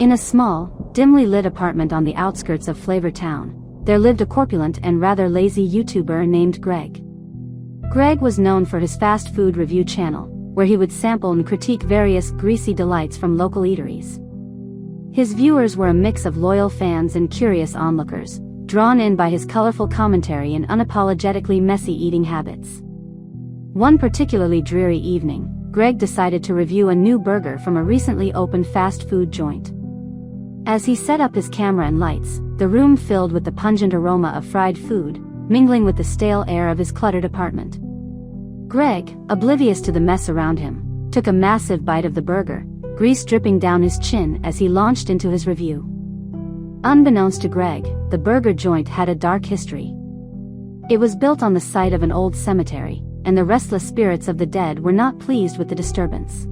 In a small, dimly lit apartment on the outskirts of Flavor Town, there lived a corpulent and rather lazy YouTuber named Greg. Greg was known for his fast food review channel, where he would sample and critique various greasy delights from local eateries. His viewers were a mix of loyal fans and curious onlookers, drawn in by his colorful commentary and unapologetically messy eating habits. One particularly dreary evening, Greg decided to review a new burger from a recently opened fast food joint. As he set up his camera and lights, the room filled with the pungent aroma of fried food, mingling with the stale air of his cluttered apartment. Greg, oblivious to the mess around him, took a massive bite of the burger, grease dripping down his chin as he launched into his review. Unbeknownst to Greg, the burger joint had a dark history. It was built on the site of an old cemetery, and the restless spirits of the dead were not pleased with the disturbance.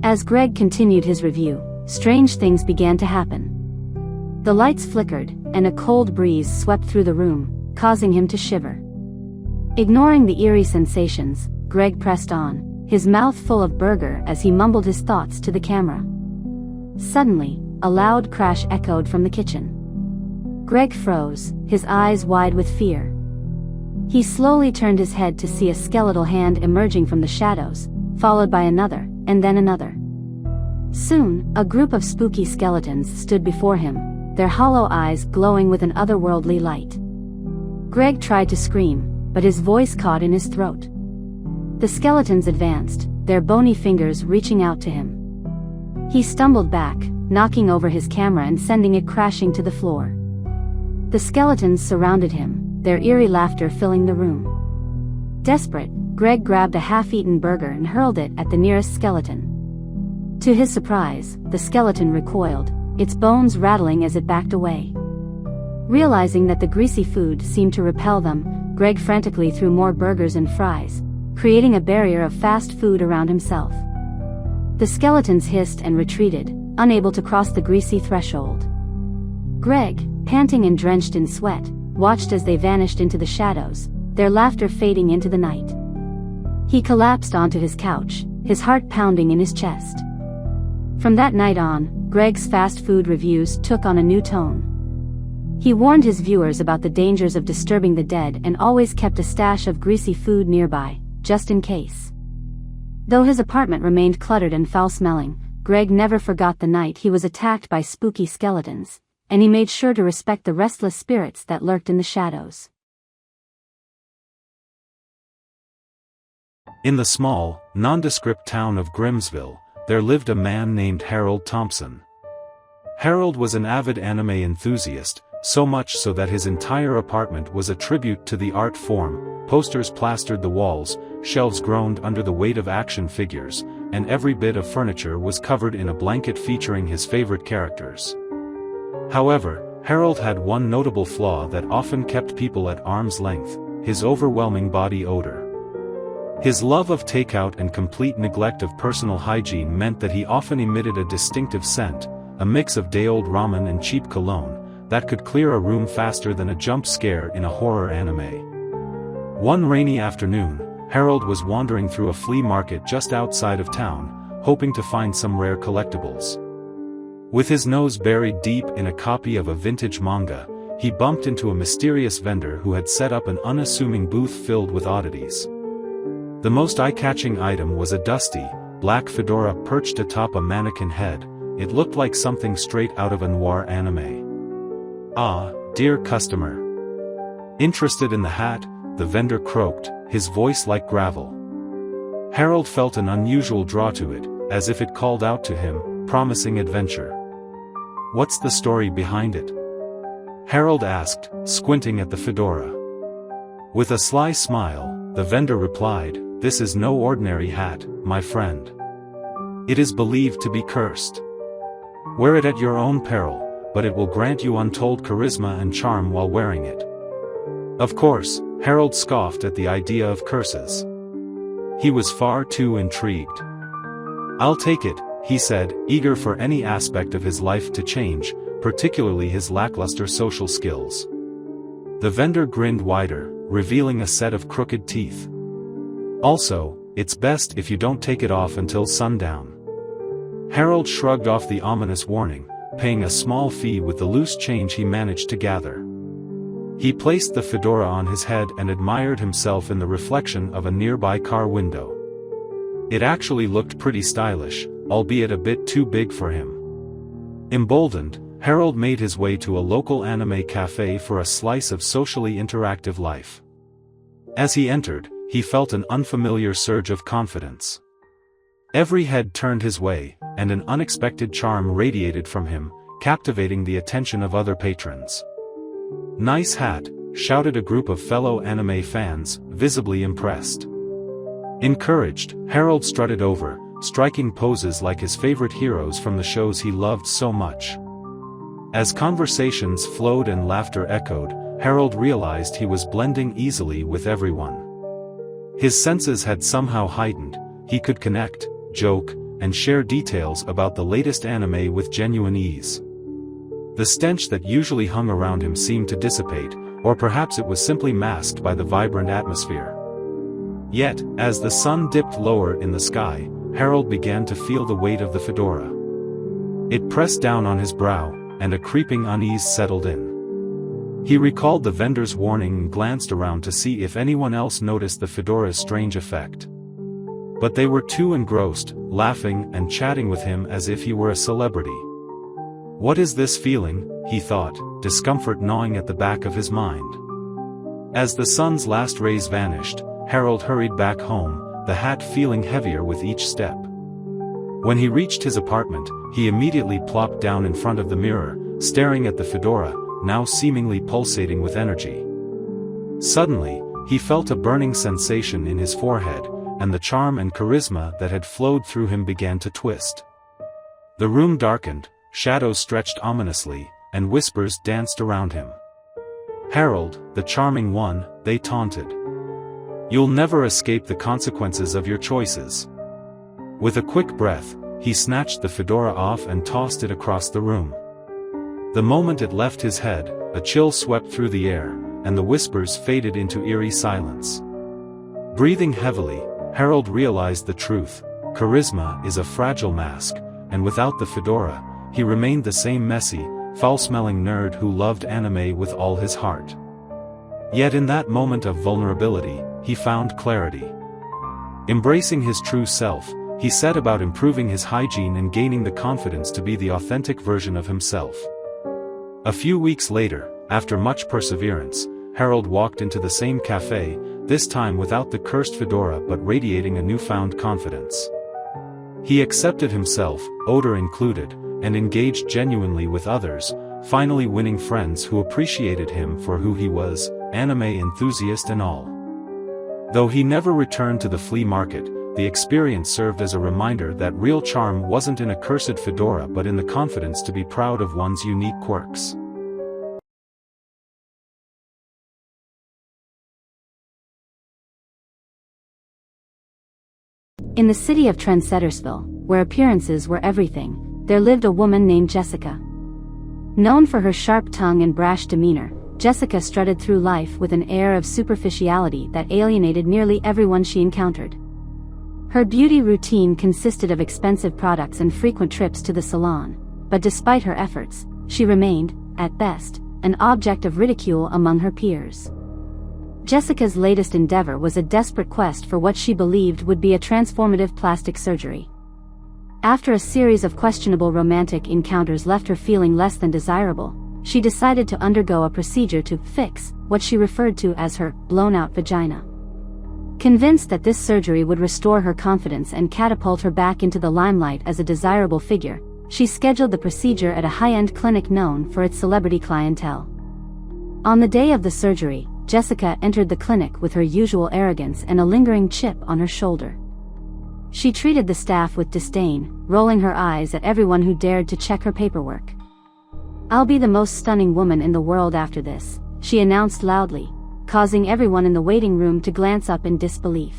As Greg continued his review, strange things began to happen. The lights flickered, and a cold breeze swept through the room, causing him to shiver. Ignoring the eerie sensations, Greg pressed on, his mouth full of burger as he mumbled his thoughts to the camera. Suddenly, a loud crash echoed from the kitchen. Greg froze, his eyes wide with fear. He slowly turned his head to see a skeletal hand emerging from the shadows, followed by another, and then another. Soon, a group of spooky skeletons stood before him, their hollow eyes glowing with an otherworldly light. Greg tried to scream, but his voice caught in his throat. The skeletons advanced, their bony fingers reaching out to him. He stumbled back, knocking over his camera and sending it crashing to the floor. The skeletons surrounded him, their eerie laughter filling the room. Desperate, Greg grabbed a half-eaten burger and hurled it at the nearest skeleton. To his surprise, the skeleton recoiled, its bones rattling as it backed away. Realizing that the greasy food seemed to repel them, Greg frantically threw more burgers and fries, creating a barrier of fast food around himself. The skeletons hissed and retreated, unable to cross the greasy threshold. Greg, panting and drenched in sweat, watched as they vanished into the shadows, their laughter fading into the night. He collapsed onto his couch, his heart pounding in his chest. From that night on, Greg's fast food reviews took on a new tone. He warned his viewers about the dangers of disturbing the dead and always kept a stash of greasy food nearby, just in case. Though his apartment remained cluttered and foul-smelling, Greg never forgot the night he was attacked by spooky skeletons, and he made sure to respect the restless spirits that lurked in the shadows. In the small, nondescript town of Grimsville, there lived a man named Harold Thompson. Harold was an avid anime enthusiast, so much so that his entire apartment was a tribute to the art form. Posters plastered the walls, shelves groaned under the weight of action figures, and every bit of furniture was covered in a blanket featuring his favorite characters. However, Harold had one notable flaw that often kept people at arm's length: his overwhelming body odor. His love of takeout and complete neglect of personal hygiene meant that he often emitted a distinctive scent, a mix of day-old ramen and cheap cologne, that could clear a room faster than a jump scare in a horror anime. One rainy afternoon, Harold was wandering through a flea market just outside of town, hoping to find some rare collectibles. With his nose buried deep in a copy of a vintage manga, he bumped into a mysterious vendor who had set up an unassuming booth filled with oddities. The most eye-catching item was a dusty, black fedora perched atop a mannequin head. It looked like something straight out of a noir anime. "Ah, dear customer. Interested in the hat?" the vendor croaked, his voice like gravel. Harold felt an unusual draw to it, as if it called out to him, promising adventure. "What's the story behind it?" Harold asked, squinting at the fedora. With a sly smile, the vendor replied, "This is no ordinary hat, my friend. It is believed to be cursed. Wear it at your own peril, but it will grant you untold charisma and charm while wearing it." Of course, Harold scoffed at the idea of curses. He was far too intrigued. "I'll take it," he said, eager for any aspect of his life to change, particularly his lackluster social skills. The vendor grinned wider, revealing a set of crooked teeth. "Also, it's best if you don't take it off until sundown." Harold shrugged off the ominous warning, paying a small fee with the loose change he managed to gather. He placed the fedora on his head and admired himself in the reflection of a nearby car window. It actually looked pretty stylish, albeit a bit too big for him. Emboldened, Harold made his way to a local anime cafe for a slice of socially interactive life. As he entered, he felt an unfamiliar surge of confidence. Every head turned his way, and an unexpected charm radiated from him, captivating the attention of other patrons. "Nice hat," shouted a group of fellow anime fans, visibly impressed. Encouraged, Harold strutted over, striking poses like his favorite heroes from the shows he loved so much. As conversations flowed and laughter echoed, Harold realized he was blending easily with everyone. His senses had somehow heightened, he could connect, joke, and share details about the latest anime with genuine ease. The stench that usually hung around him seemed to dissipate, or perhaps it was simply masked by the vibrant atmosphere. Yet, as the sun dipped lower in the sky, Harold began to feel the weight of the fedora. It pressed down on his brow, and a creeping unease settled in. He recalled the vendor's warning and glanced around to see if anyone else noticed the fedora's strange effect. But they were too engrossed, laughing and chatting with him as if he were a celebrity. "What is this feeling?" he thought, discomfort gnawing at the back of his mind. As the sun's last rays vanished, Harold hurried back home, the hat feeling heavier with each step. When he reached his apartment, he immediately plopped down in front of the mirror, staring at the fedora, now seemingly pulsating with energy. Suddenly, he felt a burning sensation in his forehead, and the charm and charisma that had flowed through him began to twist. The room darkened, shadows stretched ominously, and whispers danced around him. "Harold, the charming one," they taunted. "You'll never escape the consequences of your choices." With a quick breath, he snatched the fedora off and tossed it across the room. The moment it left his head, a chill swept through the air, and the whispers faded into eerie silence. Breathing heavily, Harold realized the truth: charisma is a fragile mask, and without the fedora, he remained the same messy, foul-smelling nerd who loved anime with all his heart. Yet in that moment of vulnerability, he found clarity. Embracing his true self, he set about improving his hygiene and gaining the confidence to be the authentic version of himself. A few weeks later, after much perseverance, Harold walked into the same cafe, this time without the cursed fedora but radiating a newfound confidence. He accepted himself, odor included, and engaged genuinely with others, finally winning friends who appreciated him for who he was, anime enthusiast and all. Though he never returned to the flea market, the experience served as a reminder that real charm wasn't in a cursed fedora but in the confidence to be proud of one's unique quirks. In the city of Trendsettersville, where appearances were everything, there lived a woman named Jessica. Known for her sharp tongue and brash demeanor, Jessica strutted through life with an air of superficiality that alienated nearly everyone she encountered. Her beauty routine consisted of expensive products and frequent trips to the salon, but despite her efforts, she remained, at best, an object of ridicule among her peers. Jessica's latest endeavor was a desperate quest for what she believed would be a transformative plastic surgery. After a series of questionable romantic encounters left her feeling less than desirable, she decided to undergo a procedure to fix what she referred to as her blown-out vagina. Convinced that this surgery would restore her confidence and catapult her back into the limelight as a desirable figure, she scheduled the procedure at a high-end clinic known for its celebrity clientele. On the day of the surgery, Jessica entered the clinic with her usual arrogance and a lingering chip on her shoulder. She treated the staff with disdain, rolling her eyes at everyone who dared to check her paperwork. "I'll be the most stunning woman in the world after this," she announced loudly, causing everyone in the waiting room to glance up in disbelief.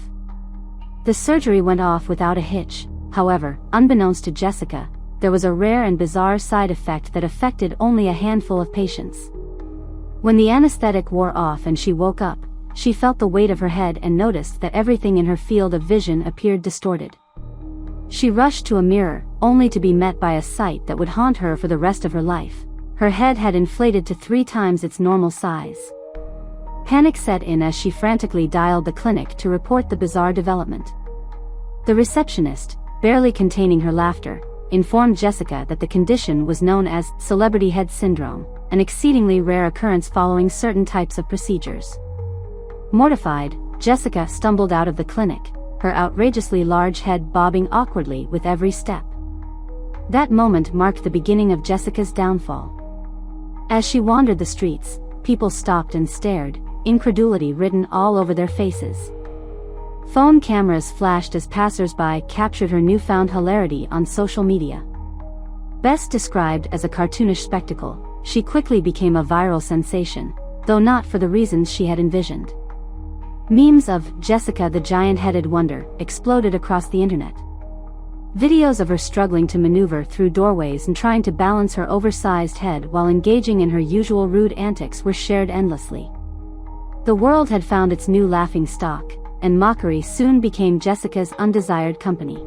The surgery went off without a hitch. However, unbeknownst to Jessica, there was a rare and bizarre side effect that affected only a handful of patients. When the anesthetic wore off and she woke up, she felt the weight of her head and noticed that everything in her field of vision appeared distorted. She rushed to a mirror, only to be met by a sight that would haunt her for the rest of her life. Her head had inflated to 3 times its normal size. Panic set in as she frantically dialed the clinic to report the bizarre development. The receptionist, barely containing her laughter, informed Jessica that the condition was known as celebrity head syndrome, an exceedingly rare occurrence following certain types of procedures. Mortified, Jessica stumbled out of the clinic, her outrageously large head bobbing awkwardly with every step. That moment marked the beginning of Jessica's downfall. As she wandered the streets, people stopped and stared, incredulity written all over their faces. Phone cameras flashed as passers-by captured her newfound hilarity on social media. Best described as a cartoonish spectacle, she quickly became a viral sensation, though not for the reasons she had envisioned. Memes of Jessica the Giant-Headed Wonder exploded across the internet. Videos of her struggling to maneuver through doorways and trying to balance her oversized head while engaging in her usual rude antics were shared endlessly. The world had found its new laughing stock, and mockery soon became Jessica's undesired company.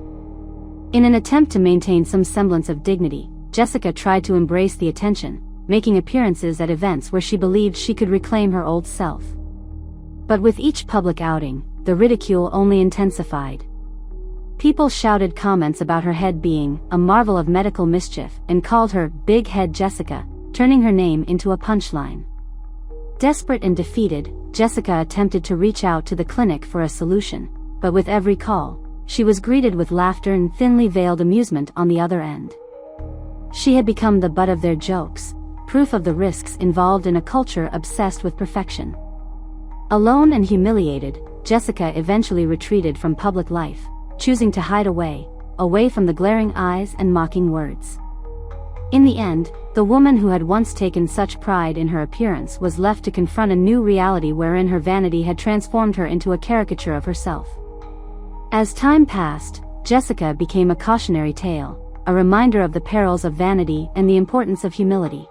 In an attempt to maintain some semblance of dignity, Jessica tried to embrace the attention, making appearances at events where she believed she could reclaim her old self. But with each public outing, the ridicule only intensified. People shouted comments about her head being a marvel of medical mischief and called her Big Head Jessica, turning her name into a punchline. Desperate and defeated, Jessica attempted to reach out to the clinic for a solution, but with every call, she was greeted with laughter and thinly veiled amusement on the other end. She had become the butt of their jokes, proof of the risks involved in a culture obsessed with perfection. Alone and humiliated, Jessica eventually retreated from public life, choosing to hide away from the glaring eyes and mocking words. In the end, the woman who had once taken such pride in her appearance was left to confront a new reality wherein her vanity had transformed her into a caricature of herself. As time passed, Jessica became a cautionary tale, a reminder of the perils of vanity and the importance of humility.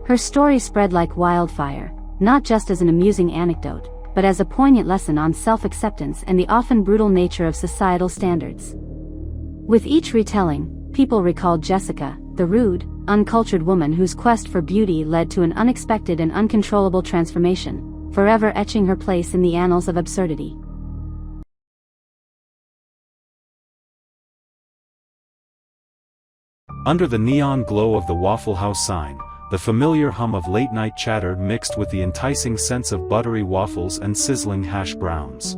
Her story spread like wildfire, not just as an amusing anecdote, but as a poignant lesson on self-acceptance and the often brutal nature of societal standards. With each retelling, people recalled Jessica, the rude, uncultured woman whose quest for beauty led to an unexpected and uncontrollable transformation, forever etching her place in the annals of absurdity. Under the neon glow of the Waffle House sign, the familiar hum of late-night chatter mixed with the enticing sense of buttery waffles and sizzling hash browns.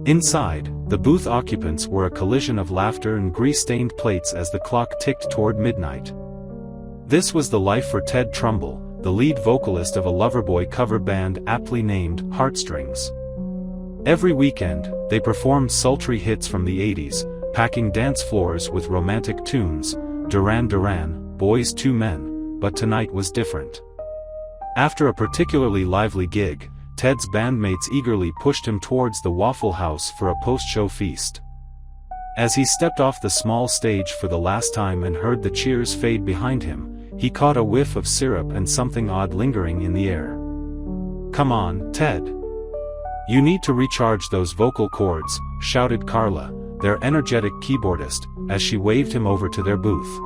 Inside, the booth occupants were a collision of laughter and grease-stained plates as the clock ticked toward midnight. This was the life for Ted Trumbull, the lead vocalist of a Loverboy cover band aptly named Heartstrings. Every weekend, they performed sultry hits from the 80s, packing dance floors with romantic tunes, Duran Duran, Boys II Men, but tonight was different. After a particularly lively gig, Ted's bandmates eagerly pushed him towards the Waffle House for a post-show feast. As he stepped off the small stage for the last time and heard the cheers fade behind him, he caught a whiff of syrup and something odd lingering in the air. "Come on, Ted. You need to recharge those vocal cords," shouted Carla, their energetic keyboardist, as she waved him over to their booth.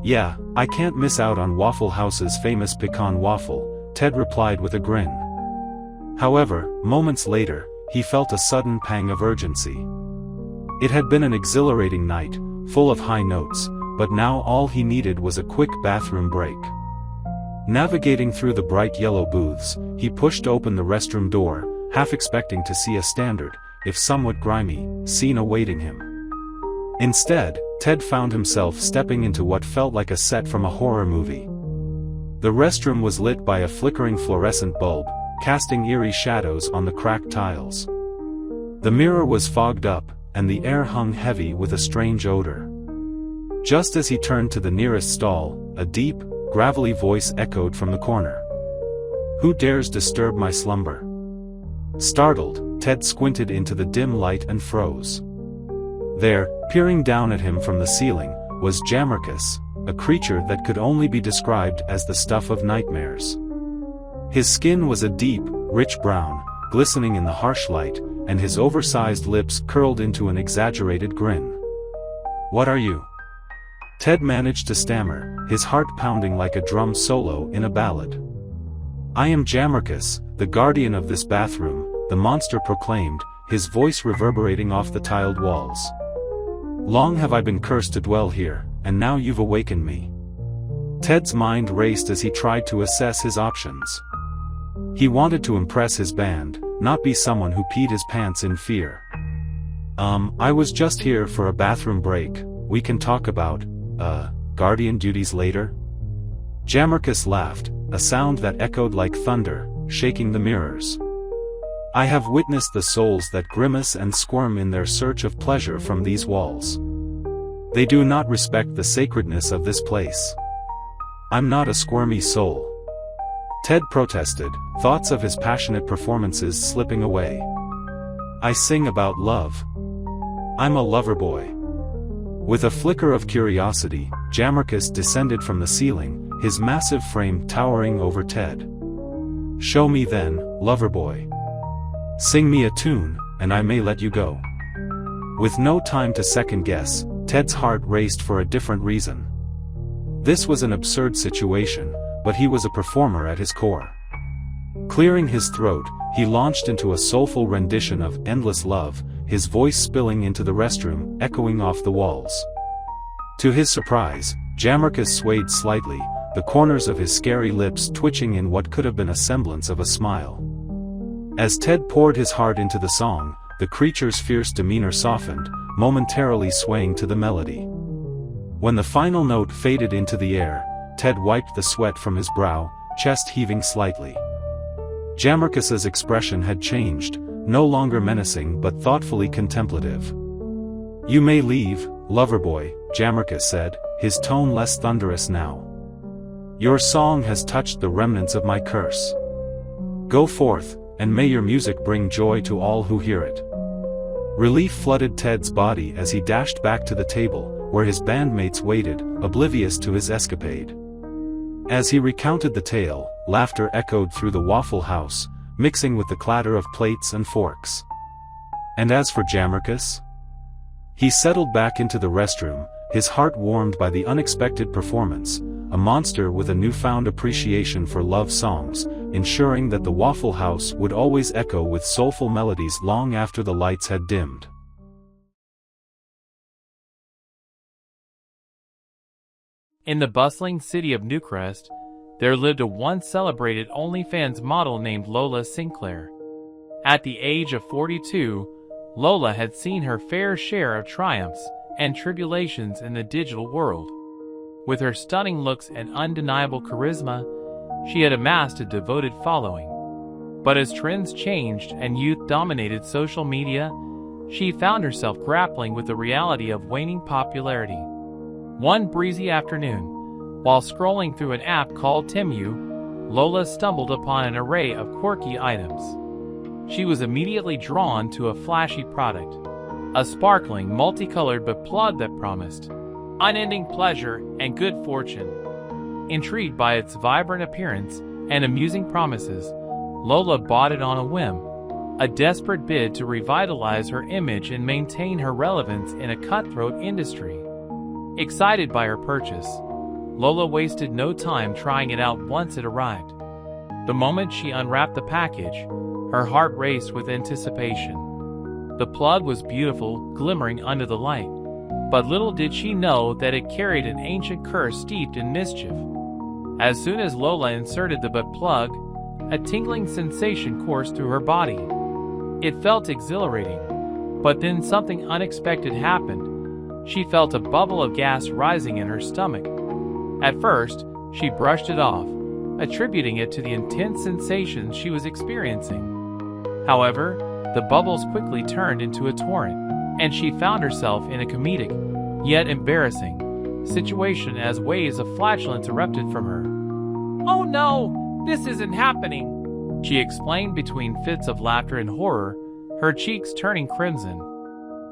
"Yeah, I can't miss out on Waffle House's famous pecan waffle," Ted replied with a grin. However, moments later, he felt a sudden pang of urgency. It had been an exhilarating night, full of high notes, but now all he needed was a quick bathroom break. Navigating through the bright yellow booths, he pushed open the restroom door, half expecting to see a standard, if somewhat grimy, scene awaiting him. Instead, Ted found himself stepping into what felt like a set from a horror movie. The restroom was lit by a flickering fluorescent bulb, casting eerie shadows on the cracked tiles. The mirror was fogged up, and the air hung heavy with a strange odor. Just as he turned to the nearest stall, a deep, gravelly voice echoed from the corner. "Who dares disturb my slumber?" Startled, Ted squinted into the dim light and froze. There, peering down at him from the ceiling, was Jammerkus, a creature that could only be described as the stuff of nightmares. His skin was a deep, rich brown, glistening in the harsh light, and his oversized lips curled into an exaggerated grin. What are you? Ted managed to stammer, his heart pounding like a drum solo in a ballad. I am Jamarcus, the guardian of this bathroom, the monster proclaimed, his voice reverberating off the tiled walls. Long have I been cursed to dwell here, and now you've awakened me. Ted's mind raced as he tried to assess his options. He wanted to impress his band, not be someone who peed his pants in fear. I was just here for a bathroom break, we can talk about, guardian duties later? Jamarcus laughed, a sound that echoed like thunder, shaking the mirrors. I have witnessed the souls that grimace and squirm in their search of pleasure from these walls. They do not respect the sacredness of this place. I'm not a squirmy soul. Ted protested, thoughts of his passionate performances slipping away. I sing about love. I'm a lover boy. With a flicker of curiosity, Jamarcus descended from the ceiling, his massive frame towering over Ted. Show me then, lover boy. Sing me a tune, and I may let you go. With no time to second guess, Ted's heart raced for a different reason. This was an absurd situation, but he was a performer at his core. Clearing his throat, he launched into a soulful rendition of Endless Love, his voice spilling into the restroom, echoing off the walls. To his surprise, Jamarcus swayed slightly, the corners of his scary lips twitching in what could have been a semblance of a smile. As Ted poured his heart into the song, the creature's fierce demeanor softened, momentarily swaying to the melody. When the final note faded into the air, Ted wiped the sweat from his brow, chest heaving slightly. Jamarcus's expression had changed, no longer menacing but thoughtfully contemplative. You may leave, lover boy, Jamarcus said, his tone less thunderous now. Your song has touched the remnants of my curse. Go forth, and may your music bring joy to all who hear it. Relief flooded Ted's body as he dashed back to the table, where his bandmates waited, oblivious to his escapade. As he recounted the tale, laughter echoed through the Waffle House, mixing with the clatter of plates and forks. And as for Jamarcus? He settled back into the restroom, his heart warmed by the unexpected performance, a monster with a newfound appreciation for love songs, ensuring that the Waffle House would always echo with soulful melodies long after the lights had dimmed. In the bustling city of Newcrest, there lived a once celebrated OnlyFans model named Lola Sinclair. At the age of 42, Lola had seen her fair share of triumphs and tribulations in the digital world. With her stunning looks and undeniable charisma, she had amassed a devoted following. But as trends changed and youth dominated social media, she found herself grappling with the reality of waning popularity. One breezy afternoon, while scrolling through an app called Temu, Lola stumbled upon an array of quirky items. She was immediately drawn to a flashy product, a sparkling, multicolored plug that promised unending pleasure and good fortune. Intrigued by its vibrant appearance and amusing promises, Lola bought it on a whim, a desperate bid to revitalize her image and maintain her relevance in a cutthroat industry. Excited by her purchase, Lola wasted no time trying it out once it arrived. The moment she unwrapped the package, her heart raced with anticipation. The plug was beautiful, glimmering under the light, but little did she know that it carried an ancient curse steeped in mischief. As soon as Lola inserted the butt plug, a tingling sensation coursed through her body. It felt exhilarating, but then something unexpected happened. She felt a bubble of gas rising in her stomach. At first, she brushed it off, attributing it to the intense sensations she was experiencing. However, the bubbles quickly turned into a torrent, and she found herself in a comedic, yet embarrassing, situation as waves of flatulence erupted from her. "Oh no, this isn't happening," she explained between fits of laughter and horror, her cheeks turning crimson.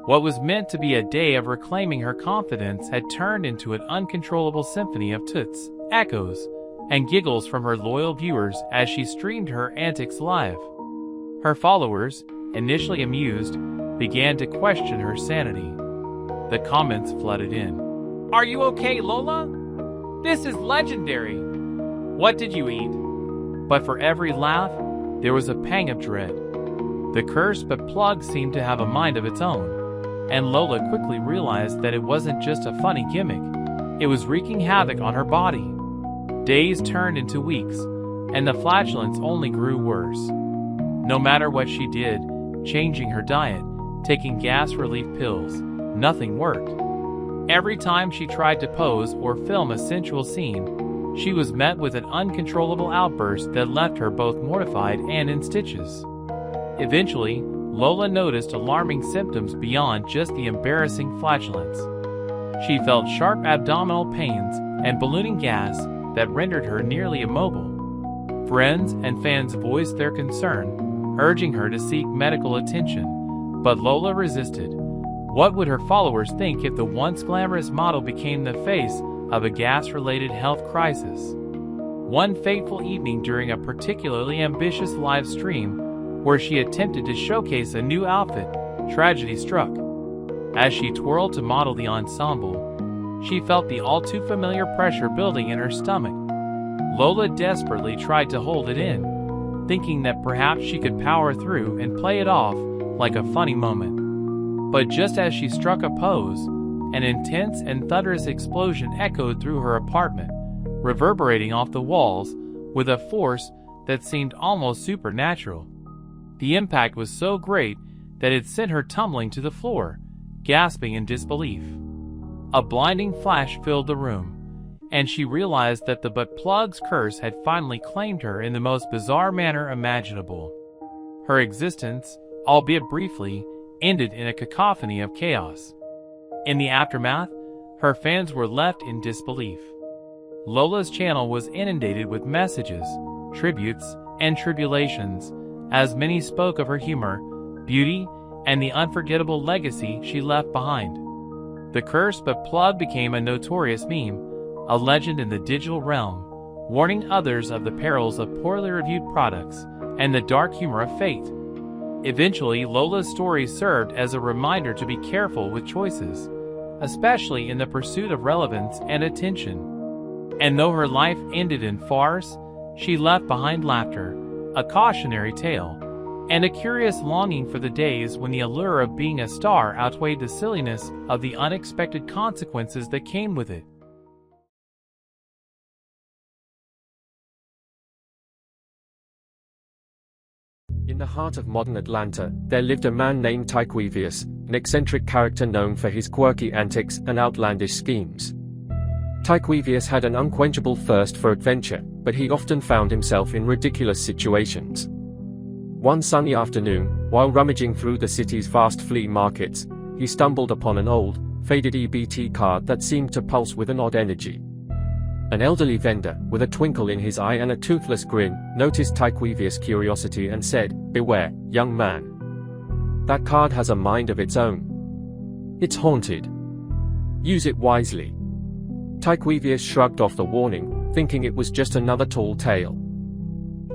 What was meant to be a day of reclaiming her confidence had turned into an uncontrollable symphony of toots, echoes, and giggles from her loyal viewers as she streamed her antics live. Her followers, initially amused, began to question her sanity. The comments flooded in. "Are you okay, Lola? This is legendary. What did you eat?" But for every laugh, there was a pang of dread. The cursed but plug seemed to have a mind of its own, and Lola quickly realized that it wasn't just a funny gimmick, it was wreaking havoc on her body. Days turned into weeks, and the flatulence only grew worse. No matter what she did, changing her diet, taking gas relief pills, nothing worked. Every time she tried to pose or film a sensual scene, she was met with an uncontrollable outburst that left her both mortified and in stitches. Eventually, Lola noticed alarming symptoms beyond just the embarrassing flatulence. She felt sharp abdominal pains and ballooning gas that rendered her nearly immobile. Friends and fans voiced their concern, urging her to seek medical attention, but Lola resisted. What would her followers think if the once glamorous model became the face of a gas-related health crisis? One fateful evening during a particularly ambitious live stream, where she attempted to showcase a new outfit, tragedy struck. As she twirled to model the ensemble, she felt the all-too-familiar pressure building in her stomach. Lola desperately tried to hold it in, thinking that perhaps she could power through and play it off like a funny moment. But just as she struck a pose, an intense and thunderous explosion echoed through her apartment, reverberating off the walls with a force that seemed almost supernatural. The impact was so great that it sent her tumbling to the floor, gasping in disbelief. A blinding flash filled the room, and she realized that the butt plug's curse had finally claimed her in the most bizarre manner imaginable. Her existence, albeit briefly, ended in a cacophony of chaos. In the aftermath, her fans were left in disbelief. Lola's channel was inundated with messages, tributes, and tribulations, as many spoke of her humor, beauty, and the unforgettable legacy she left behind. The cursed but plug became a notorious meme, a legend in the digital realm, warning others of the perils of poorly reviewed products and the dark humor of fate. Eventually, Lola's story served as a reminder to be careful with choices, especially in the pursuit of relevance and attention. And though her life ended in farce, she left behind laughter, a cautionary tale, and a curious longing for the days when the allure of being a star outweighed the silliness of the unexpected consequences that came with it. In the heart of modern Atlanta, there lived a man named Tyquevius, an eccentric character known for his quirky antics and outlandish schemes. Tyquevius had an unquenchable thirst for adventure, but he often found himself in ridiculous situations. One sunny afternoon, while rummaging through the city's vast flea markets, he stumbled upon an old, faded EBT card that seemed to pulse with an odd energy. An elderly vendor, with a twinkle in his eye and a toothless grin, noticed Tyquevius' curiosity and said, "Beware, young man. That card has a mind of its own. It's haunted. Use it wisely." Tyquevius shrugged off the warning, thinking it was just another tall tale.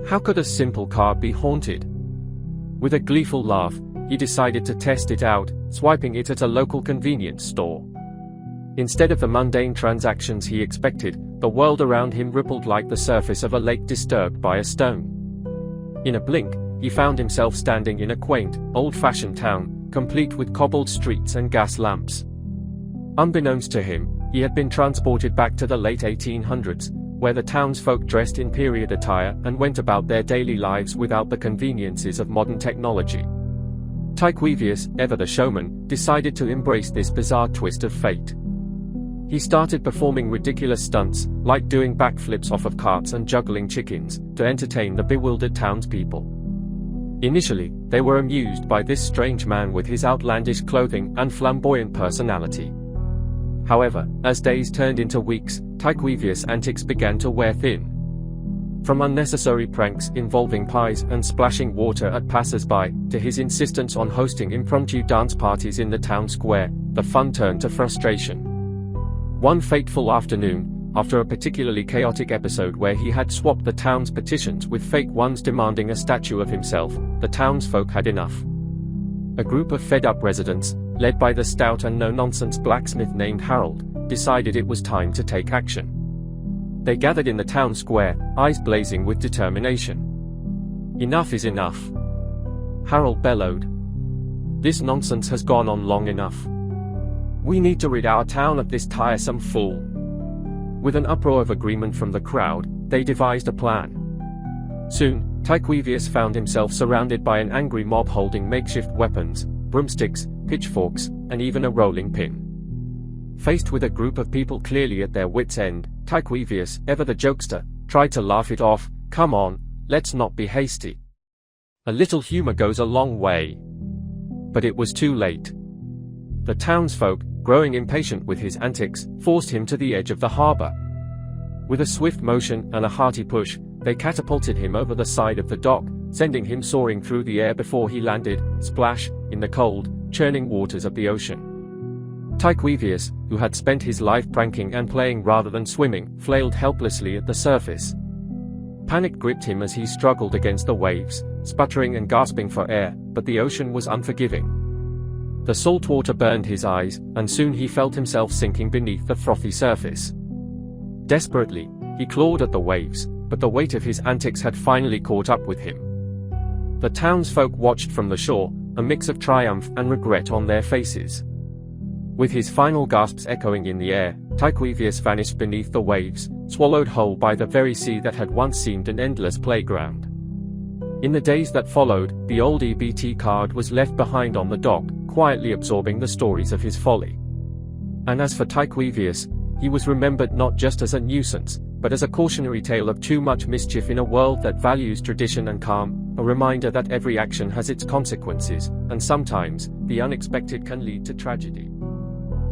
How could a simple card be haunted? With a gleeful laugh, he decided to test it out, swiping it at a local convenience store. Instead of the mundane transactions he expected, the world around him rippled like the surface of a lake disturbed by a stone. In a blink, he found himself standing in a quaint, old-fashioned town, complete with cobbled streets and gas lamps. Unbeknownst to him, he had been transported back to the late 1800s, where the townsfolk dressed in period attire and went about their daily lives without the conveniences of modern technology. Tyquevius, ever the showman, decided to embrace this bizarre twist of fate. He started performing ridiculous stunts, like doing backflips off of carts and juggling chickens, to entertain the bewildered townspeople. Initially, they were amused by this strange man with his outlandish clothing and flamboyant personality. However, as days turned into weeks, Tyquevius' antics began to wear thin. From unnecessary pranks involving pies and splashing water at passers-by, to his insistence on hosting impromptu dance parties in the town square, the fun turned to frustration. One fateful afternoon, after a particularly chaotic episode where he had swapped the town's petitions with fake ones demanding a statue of himself, the townsfolk had enough. A group of fed-up residents, led by the stout and no-nonsense blacksmith named Harold, decided it was time to take action. They gathered in the town square, eyes blazing with determination. "Enough is enough," Harold bellowed. "This nonsense has gone on long enough. We need to rid our town of this tiresome fool." With an uproar of agreement from the crowd, they devised a plan. Soon, Tyquevius found himself surrounded by an angry mob holding makeshift weapons, broomsticks, pitchforks, and even a rolling pin. Faced with a group of people clearly at their wits' end, Tyquevius, ever the jokester, tried to laugh it off. "Come on, let's not be hasty. A little humor goes a long way." But it was too late. The townsfolk, growing impatient with his antics, forced him to the edge of the harbor. With a swift motion and a hearty push, they catapulted him over the side of the dock, sending him soaring through the air before he landed, splash, in the cold, churning waters of the ocean. Tyquevius, who had spent his life pranking and playing rather than swimming, flailed helplessly at the surface. Panic gripped him as he struggled against the waves, sputtering and gasping for air, but the ocean was unforgiving. The salt water burned his eyes, and soon he felt himself sinking beneath the frothy surface. Desperately, he clawed at the waves, but the weight of his antics had finally caught up with him. The townsfolk watched from the shore, a mix of triumph and regret on their faces. With his final gasps echoing in the air, Tyquevius vanished beneath the waves, swallowed whole by the very sea that had once seemed an endless playground. In the days that followed, the old EBT card was left behind on the dock, quietly absorbing the stories of his folly. And as for Tyquevius, he was remembered not just as a nuisance, but as a cautionary tale of too much mischief in a world that values tradition and calm, a reminder that every action has its consequences, and sometimes, the unexpected can lead to tragedy.